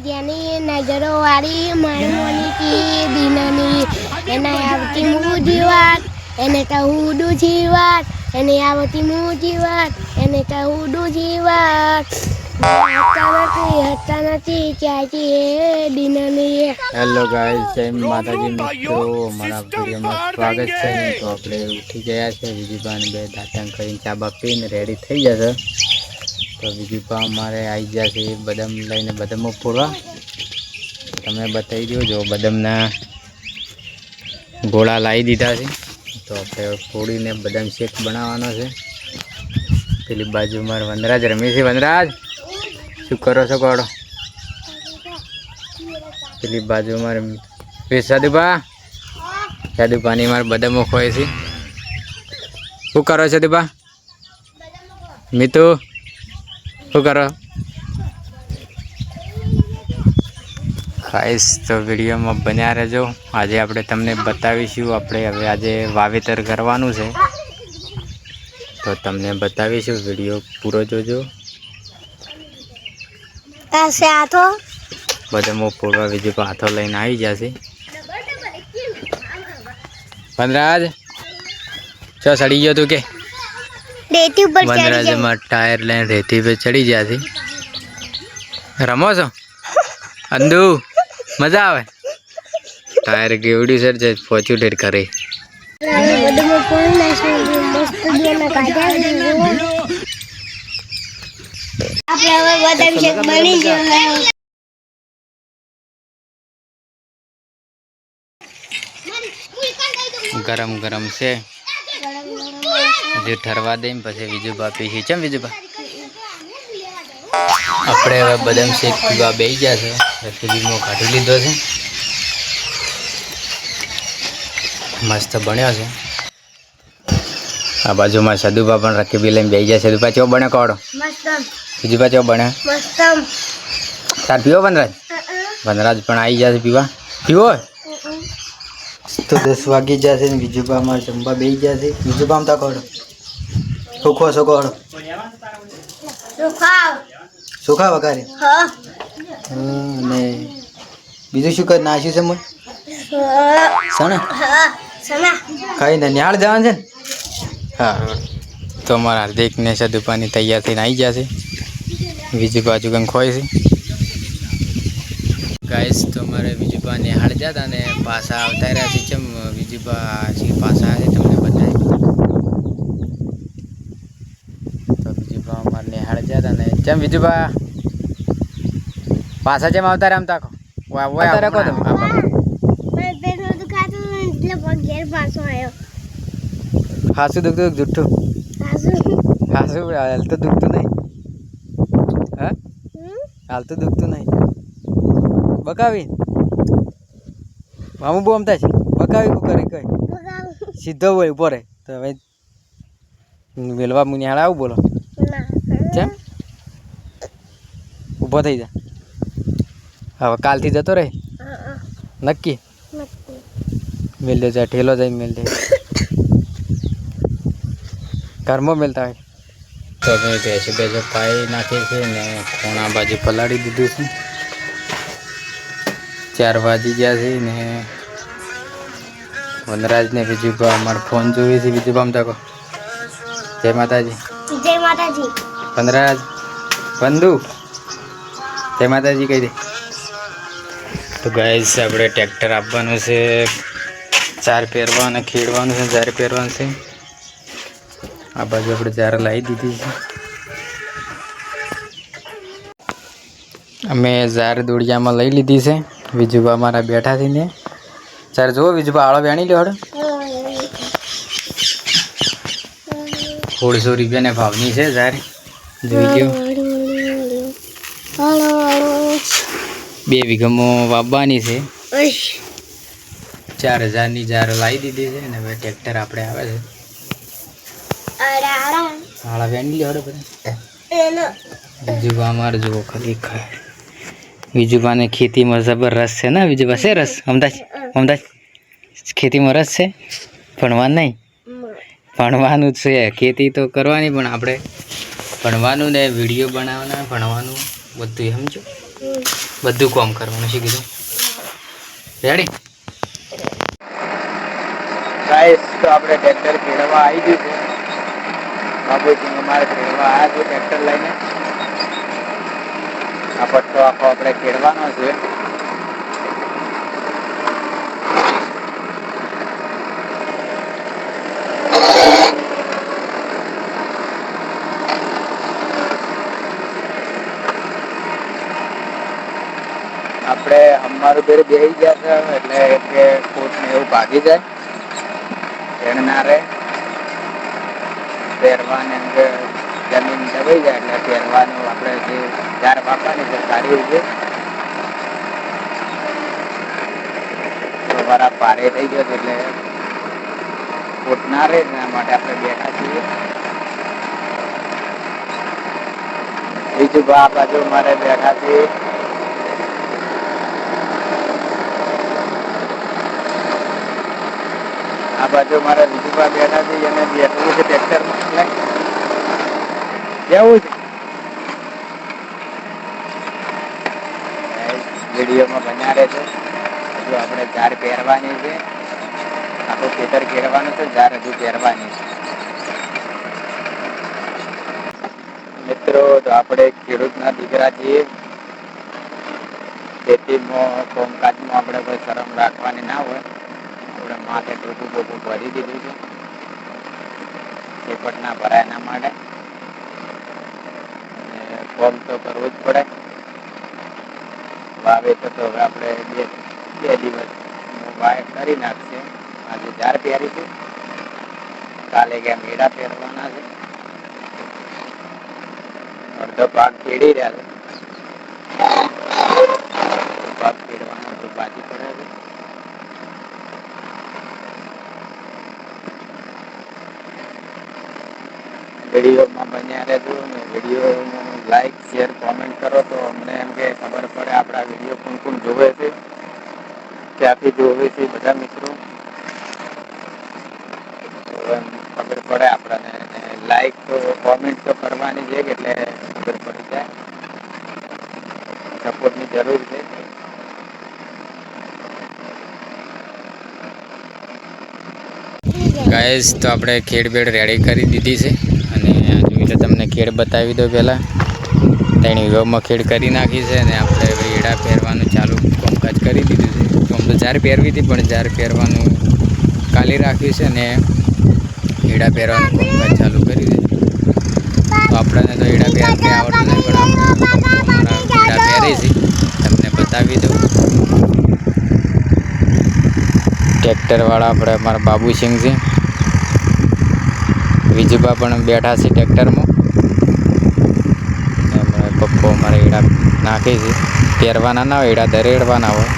જેની નજરો વાળી માણમોની દિનની એને આવતી હું જીવાત એને કહું જીવાત એને આવતી હું જીવાત એને કહું જીવાત હતા નથી ચાચી એ દિનની. હેલો ગાઈસ, જય માતાજી મિત્રો, અમારા વિડીયોમાં સ્વાગત છે. તો આપણે ઉઠી ગયા છે. વિજયભાઈ બે દાંતણ કરીને ચા બા પીને રેડી થઈ જશે. તો વિજયભાઈ અમારે આવી ગયા છે બદામ લઈને, બદામો પૂરવા. તમે બતાવી દો, જો બદામના ગોળા લાવી દીધા છે. તો આપણે ફોડીને બદામ શેક બનાવવાનો છે. પેલી બાજુ મારે વનરાજ રમે છે. વનરાજ શું કરો છો? કોડો પેલી બાજુ મારે સાદુભાની મારે બદામો ખોય છે. શું કરો છો દીપા? મીતુ શું કરો? ખાઈશ તો વિડીયોમાં બન્યા રહેજો. આજે આપણે તમને બતાવીશું, આપણે હવે આજે વાવેતર કરવાનું છે તો તમને બતાવીશું. વિડીયો પૂરો જોજો. બદામો પૂરવા બીજું હાથો લઈને આવી જશે. વનરાજ ચો સડી ગયો તું કે? વનરાજ માં ટાયર લઈને રેતી પર ચડી જશે. રમો છો અંદુ? મજા આવે? ટાયર કેવડી સર છે ફોર્ચ્યુનેટ કરે. ગરમ ગરમ છે, હજુ ઠરવા દે પછી બીજું બાપી છે. ચમ બીજું બા આપણે હવે બદામ શેક પીવા બેસી ગયા છે. રસગુલ્લો કાઢી લીધો છે, મસ્ત બન્યો છે. આ બાજુમાં સદુભા પણ રકીબી લઈને બેસી ગયા. સદુભા ચેવો બને કોડો? બીજું બા ચેવો બને? તાર પીવો વનરાજ? વનરાજ પણ આવી જશે પીવા. પીવો તો 10 વાગી જશે ને બીજું બા અમારે જમવા બેસી જશે. બીજું બા તા કોડો સુખો છો કોડો? સુખા વઘારે. અને બીજું શું કર નાખ્યું છે? મને સણા ખાઈ ને નિહાળ જવાનું છે ને? હા, તો અમારા હાર્દિક ને સદુપાની તૈયાર થઈને આવી જશે. બીજી બાજુ કંઈ ખોય છે ગાઈસ. તો અમારે બીજુબા નિહાળ જતા ને પાછા આવતા રહ્યા છે. ચમ બીજુબા પાછા આવે તમને બતાવી. તો બીજુબા અમારે નિહાળ જતા ને ચમ બીજુબા પાછા જેમ આવતા રહ્યા. આમ તાકો રાખો તમે. હાસું દુખતું જુઠ્ઠું હાસું હાલ તો દુખતું નહીં. હા, હાલ તો દુખતું નહીં. બકાવી મામું બહુ અમતા છે. બકાવી કરી કઈ સીધો હોય ઉભો રહે. તો હવે મેલવા મુનિહાળ આવું બોલો. કેમ ઊભો થઈ જા. હવે કાલથી જતો રહે નક્કી. મેલ દે જા, ઠેલો જાય મેલ દે. ઘરમાં મેલતા હોય તો અમે ભેંસો પાઈ નાખીએ છીએ ને કોણા બાજુ પલાળી દીધું છે. 4 વાગી ગયા છે ને વનરાજ ને બીજું અમારે ફોન જોઈએ છે. બીજું બામ તાકો જય માતાજી. જય માતાજી. વનરાજ બંધુ જય માતાજી કહી દે. તો ગાઈસ આપણે ટ્રેક્ટર આપવાનું છે, 4 પહેરવા અને ખેડવાનું છે. 4 પહેરવાનું છે. આ બાજુ આપણે 4 લાવી દીધી છે. અમે 4 દોડિયામાં લઈ લીધી છે. વિજુબા અમારા બેઠા છે ને 4 જુઓ. વિજુબા આળો વેણી લ્યો. 150 રૂપિયાને ભાવની છે. 4 જોઈ લ્યો. 2 વીઘામાં વાવવાની છે. 4000ની 4 લાવી દીધી છે ને હવે ટ્રેક્ટર આપણે આવે છે. આળા વેણી લ્યો બધા. વિજુબા અમારે જુઓ ખરેખર વિજુબાને ખેતીમાં જબર રસ છે ને? વિજુબા છે રસ? અમદાજ ખેતીમાં રસ છે? ભણવાનું નહીં? ભણવાનું જ છે. ખેતી તો કરવાની પણ આપણે ભણવાનું ને વિડીયો બનાવવાના, ભણવાનું બધું સમજો. બધું કામ કરવાનું શીખી દઉં. રેડી ગાઈસ, તો આપણે ટ્રેક્ટર ખેડવા આવી ગયું છે. બાબુજી અમારે ખેડવા આવ્યા છે ટ્રેક્ટર લઈને. આ પટ્ટો આખો આપણે ખેડવાનો છે. આપણે અમારું બેર બેસી ગયા છે એટલે કે કોટ ને એવું ભાગી જાય એણ ના રહે. પહેરવાને અંગે જમીન દબાઈ જાય એટલે પહેરવાનું આપણે જે ચાર વાપવાની છે સારી રીતે વારા પારે થઈ ગયો છે એટલે કોટ ના રહે. એના માટે આપણે બેઠા છીએ. બીજું આ બાજુ મારે બેઠા છીએ. આ બાજુ મારા વિજુભા બેઠા છે અને બેઠવું છે ટ્રેક્ટરમાં. જવું છે વિડીયોમાં બન્યા રહે છે. હજુ આપણે ઝાડ પહેરવાની છે. આખું ખેતર ખેડવાનું છે. ઝાડ હજુ પહેરવાની છે. મિત્રો, તો આપણે ખેડૂતના દીકરા છીએ. ખેતીમાં કામકાજમાં આપણે કોઈ શરમ રાખવાની ના હોય. આપણે માથે ટોપું બોપું ભરી દીધું છે સેપટ ના ભરાય એના માટે. કોમ તો કરવું જ પડે. વાવેતર તો હવે આપણે બે દિવસ વાવેતર કરી નાખશે. આજે ઝાડ પહેરીશું. કાલે ગયા મેળા પહેરવાના છે. અડધો પાક ખેડી રહ્યા છે. પાક ખેડવાનો તો બાકી પડે છે. વિડીયોમાં બન્યા રહેજો ને વિડીયોમાં લાઈક શેર કોમેન્ટ કરો તો અમને એમ કે ખબર પડે આપણા વિડીયો કોણ કોણ જોવે છે, ક્યાંથી જોવે છે બધા મિત્રો. ખબર પડે આપણને. લાઈક તો કોમેન્ટ તો કરવાની છે એટલે ખબર પડી જાય. સપોર્ટની જરૂર છે. ગાઈસ, તો આપણે ખેડ બેડ રેડી કરી દીધી છે અને જોઈ લો તમને ખેડ બતાવી દો. પહેલાં 3 વીઘામાં ખેડ કરી નાખી છે અને આપણે એડા પહેરવાનું ચાલુ કામકાજ કરી દીધું છે. તો આમ તો ઝાર પહેરવી હતી પણ ઝાર પહેરવાનું કાલી રાખ્યું છે અને એડા પહેરવાનું કામકાજ ચાલુ કર્યું છે. તો આપણને તો એડા પહેરતા આવડતું નહીં પણ આપણે એડા પહેરી છે તમને બતાવી દઉં. ટ્રેક્ટરવાળા આપણે અમારા બાબુસિંહ છે. વિજુભા પણ બેઠા છે ટ્રેક્ટરમાં. પપ્પો અમારે એડા નાખે છે. પહેરવાના ના હોય એડા દરેડવાના હોય.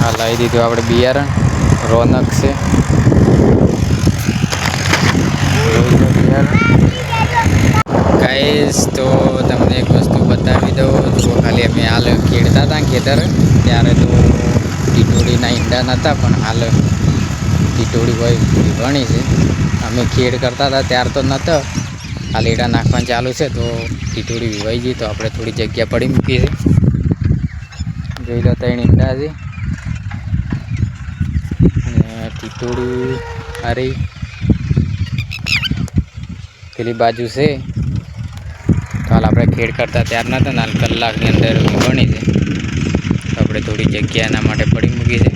આ લાવી દીધું આપણે બિયારણ. રોનક છે ગાઈસ. તો તમને એક વસ્તુ બતાવી દઉં. તો ખાલી અમે હાલ ખેડતા હતા ખેતર ત્યારે તો ટીટોળીના ઈંડા નહોતા પણ હાલ ટીટોળી હોય ઘણી છે. અમે ખેડ કરતા હતા ત્યાર તો નહોતો. હાલ ઈંડા નાખવાનું ચાલુ છે તો ટીટોળી વિવાઈ ગઈ તો આપણે થોડી જગ્યા પડી મૂકી છે. જોઈ લો 3 ઈંડા છે અને ટીટોળી હારી પેલી બાજુ છે. તો હાલ આપણે ખેડ કરતા ત્યાર નહોતા ને હાલ કલાકની અંદર બની છે તો આપણે થોડી જગ્યા એના માટે પડી મૂકી છે.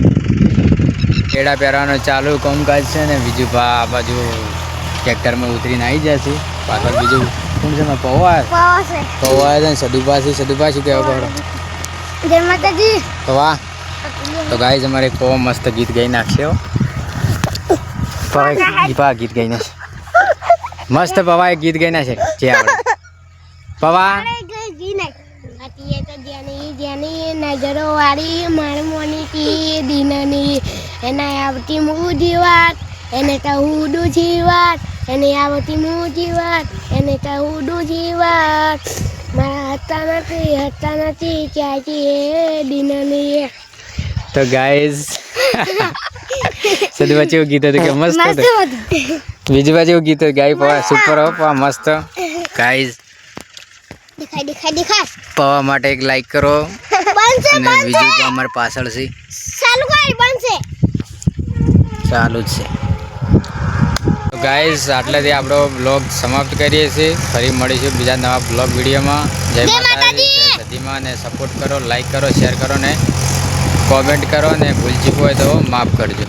એડા પહેરવાનું ચાલુ કામકાજ છે ને વિજુભા આ બાજુ ટ્રેક્ટરમાં ઉતરીને આવી જશે. પાછળ બીજું કોણ છે? પૌવા છે ને સદુભા છે. સદુભા શું કહેવા પડે? જય માતાજી. તો વાહ. તો ગાઈસ અમારે પૌવા મસ્ત ગીત ગાઈ નાખશે. પવા ગીત ગાઈ નાખશે મસ્ત. પવા એક ગીત ગાઈ નાખશે જે આવડે. પવા નજરો વાળી માણમોની કી દિનની એના આવતી મૂજી વાત એને કહું જીવાત એને આવતી મૂજી વાત એને કહું જીવાત મારા હતા નથી ક્યાંથી દિનની. તો ગાઈસ સદુભા જેવું ગીત હતું કે મસ્ત હતું. બીજું બાજુ એવું ગીત ગાઈ પવા સુપર હો પવા મસ્ત. ગાઈસ દેખાય પવા માટે એક લાઈક કરો બનશે અને બીજું તો અમારી પાછળ છે ચાલુ કર બનશે ચાલુ જ છે. તો ગાઈસ આટલેથી આપણો બ્લોગ સમાપ્ત કરીએ છીએ. ફરી મળીશું બીજા નવા બ્લોગ વિડીયોમાં. જય માતાજી, જય સતીમાં. અને સપોર્ટ કરો, લાઈક કરો, શેર કરો ને કોમેન્ટ કરો, ને ભૂલ ચૂક હોય તો માફ કરજો.